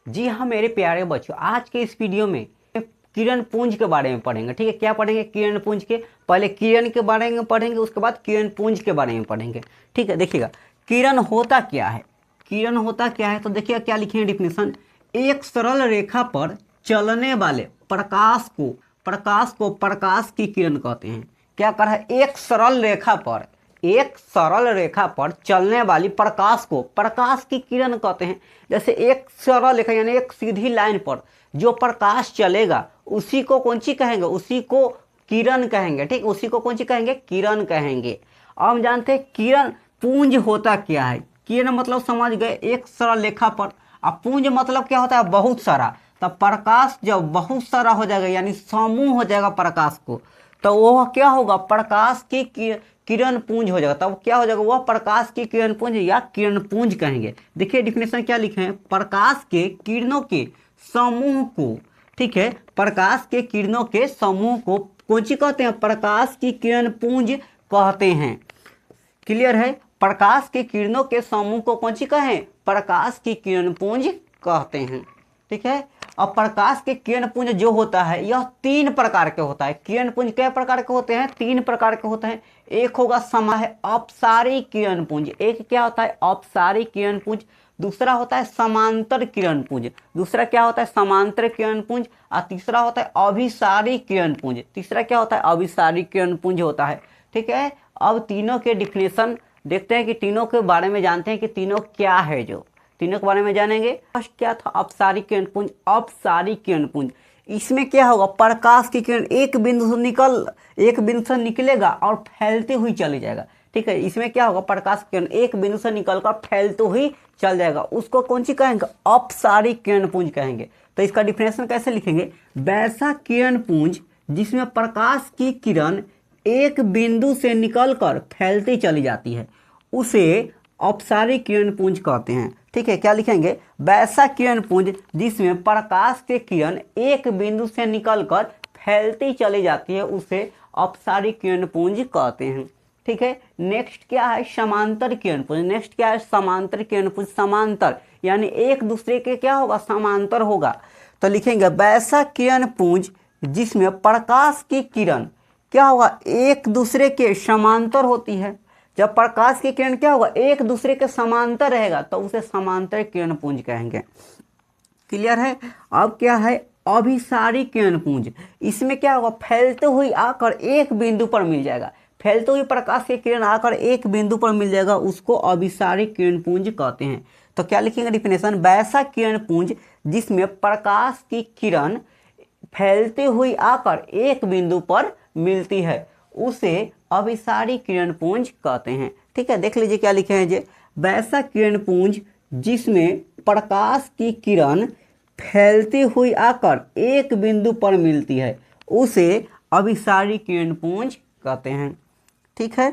जी हाँ मेरे प्यारे बच्चों, आज के इस वीडियो में किरण पुंज के बारे में पढ़ेंगे। ठीक है, क्या पढ़ेंगे? किरण पुंज के, पहले किरण के बारे में पढ़ेंगे, उसके बाद किरण पुंज के बारे में पढ़ेंगे। ठीक है, देखिएगा किरण होता क्या है। किरण होता क्या है तो देखिएगा क्या लिखे हैं डिफिनेशन। एक सरल रेखा पर चलने वाले प्रकाश की किरण कहते हैं। क्या कर है? एक सरल रेखा पर चलने वाली प्रकाश को प्रकाश की किरण कहते हैं। जैसे एक सरल रेखा यानी एक सीधी लाइन पर जो प्रकाश चलेगा उसी को कौन सी कहेंगे? उसी को किरण कहेंगे। ठीक, उसी को कौन सी कहेंगे? किरण कहेंगे। अब हम जानते हैं किरण पुंज होता क्या है। किरण मतलब समझ गए एक सरल रेखा पर, अब पुंज मतलब क्या होता है? बहुत सारा। तब प्रकाश जब बहुत सारा हो जाएगा यानी समूह हो जाएगा प्रकाश को, तो वह क्या होगा? प्रकाश की किरण पुंज हो जाएगा। तब क्या हो जाएगा? वह प्रकाश की किरण पुंज या किरण पुंज कहेंगे। देखिए डिफिनेशन क्या लिखे हैं। प्रकाश के किरणों के समूह को, ठीक है, प्रकाश के किरणों के समूह को कौन सी कहते हैं? प्रकाश की किरण पुंज कहते हैं। क्लियर है? प्रकाश के किरणों के समूह को कौन सी कहें? प्रकाश की किरण पुंज कहते हैं। ठीक है, अब प्रकाश के किरण पुंज जो होता है यह 3 प्रकार के होता है। किरण पुंज कै प्रकार के होते हैं? 3 प्रकार के होते हैं। एक होगा अपसारी किरण पुंज। एक क्या होता है? अपसारी किरण पुंज। दूसरा होता है समांतर किरण पुंज। दूसरा क्या होता है? समांतर किरण पुंज। और तीसरा होता है अभिसारी किरण पुंज। तीसरा क्या होता है? अभिसारी किरण पुंज होता है। ठीक है, अब तीनों के डिफिनेशन देखते हैं कि तीनों के बारे में जानते हैं कि तीनों क्या है। जो तीनों के बारे में जानेंगे। फर्स्ट क्या था? अपसारी किरण पुंज। अपसारी किरण पुंज, इसमें क्या होगा? प्रकाश की किरण एक बिंदु से निकलेगा और फैलते हुई चली जाएगा। ठीक है, इसमें क्या होगा? प्रकाश की किरण एक बिंदु से निकलकर फैलते हुई चल जाएगा, उसको कौन सी कहेंगे? अपसारी किरण पुंज कहेंगे। तो इसका डिफिनेशन कैसे लिखेंगे? वैसा किरण पुंज जिसमें प्रकाश की किरण एक बिंदु से निकलकर फैलती चली जाती है उसे अपसारी किरण पुंज कहते हैं। ठीक है, क्या लिखेंगे? वैसा किरण पुंज जिसमें प्रकाश की किरण एक बिंदु से निकलकर फैलती चली जाती है उसे अपसारी किरण पुंज कहते हैं। ठीक है, नेक्स्ट क्या है? समांतर किरण पुंज। नेक्स्ट क्या है? समांतर किरण पुंज। समांतर यानी एक दूसरे के क्या होगा? समांतर होगा। तो लिखेंगे वैसा किरण पुंज जिसमें प्रकाश की किरण क्या होगा? एक दूसरे के समांतर होती है। जब प्रकाश की किरण क्या होगा? एक दूसरे के समांतर रहेगा तो उसे समांतर किरण पुंज कहेंगे। क्लियर है? अब क्या है? अभिसारी किरण पुंज। इसमें क्या होगा? फैलते हुई आकर एक बिंदु पर मिल जाएगा। फैलते हुई प्रकाश की किरण आकर एक बिंदु पर मिल जाएगा, उसको अभिसारी किरण पुंज कहते हैं। तो क्या लिखेंगे डिफिनेशन? वैसा किरण पुंज जिसमें प्रकाश की किरण फैलते हुई आकर एक बिंदु पर मिलती है उसे अभिसारी किरण पुंज कहते हैं। ठीक है, देख लीजिए क्या लिखे हैं जी। वैसा किरण पुंज जिसमें प्रकाश की किरण फैलती हुई आकर एक बिंदु पर मिलती है उसे अभिसारी किरण पुंज कहते हैं। ठीक है।